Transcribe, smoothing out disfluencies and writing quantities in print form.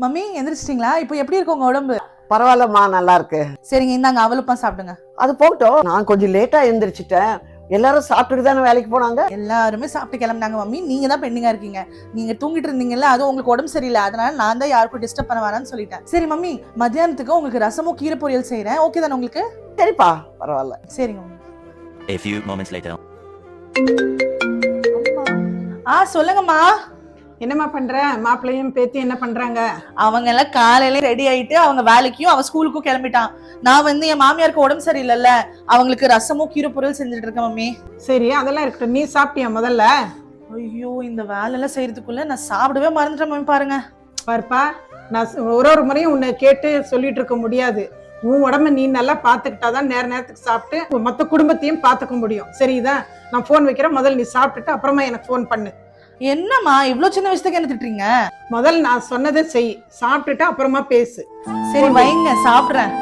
Mummy எந்திரிச்சிட்டீங்களா? இப்போ எப்படி இருக்கு உங்க உடம்பு? பரவாயில்லம்மா, நல்லா இருக்கு. சரிங்க, இந்தாங்க அவலுப்பா சாப்பிடுங்க. அது போகட்டும், நான் கொஞ்சம் லேட்டா எந்திரிச்சிட்டேன். எல்லாரும் சாப்பிட்டுட்டு தானே வேலைக்கு போனாங்க. எல்லாருமே சாப்பிட்டு கிளம்புனாங்க மம்மி. நீங்க தான் பெண்டிங்கா இருக்கீங்க. நீங்க தூங்கிட்டு இருந்தீங்கல்ல, அது உங்களுக்கு உடம்பு சரியில்லை, அதனால நான் தான் யாருக்கும் டிஸ்டர்ப் பண்ண வேணாம்னு சொல்லிட்டேன். சரி மம்மி, மத்தியானத்துக்கு உங்களுக்கு ரசமும் கீரை பொரியல் செய்யறேன். ஓகே தானே உங்களுக்கு? சரிப்பா, பரவாயில்ல. சரிங்க mummy. A few moments later. சொல்லுங்கம்மா. என்னம்மா பண்ற? மாப்பிள்ளையும் பேத்தி என்ன பண்றாங்க? அவங்க எல்லாம் காலையில ரெடி ஆயிட்டு அவங்க வேலைக்கும் அவன் ஸ்கூலுக்கும் கிளம்பிட்டான். நான் வந்து என் மாமியாருக்கு உடம்பு சரியில்லைல்ல, அவங்களுக்கு ரசமும் கீரை பொரியல் செஞ்சுட்டு இருக்கேன் மம்மி. சரி, அதெல்லாம் இருக்கட்டும். நீ சாப்பிட்டியா முதல்ல? ஐயோ, இந்த வேலையெல்லாம் செய்யறதுக்குள்ள நான் சாப்பிடவே மறந்துட்டேன் மம்மி. பாருங்க பாருப்பா, நான் ஒரு முறையும் உன்னை கேட்டு சொல்லிட்டு இருக்க முடியாது. உன் உடம்ப நீ நல்லா பாத்துக்கிட்டாதான் நேரத்துக்கு சாப்பிட்டு மொத்த குடும்பத்தையும் பாத்துக்க முடியும். சரிதான், நான் போன் வைக்கிறேன். முதல்ல நீ சாப்பிட்டுட்டு அப்புறமா எனக்கு போன் பண்ணு. என்னம்மா இவ்வளவு சின்ன விஷயத்துக்கு என்ன திட்டுறீங்க? முதல்ல நான் சொன்னதை செய், சாப்பிட்டுட்டு அப்புறமா பேசு. சரி வைங்க, சாப்பிடுறேன்.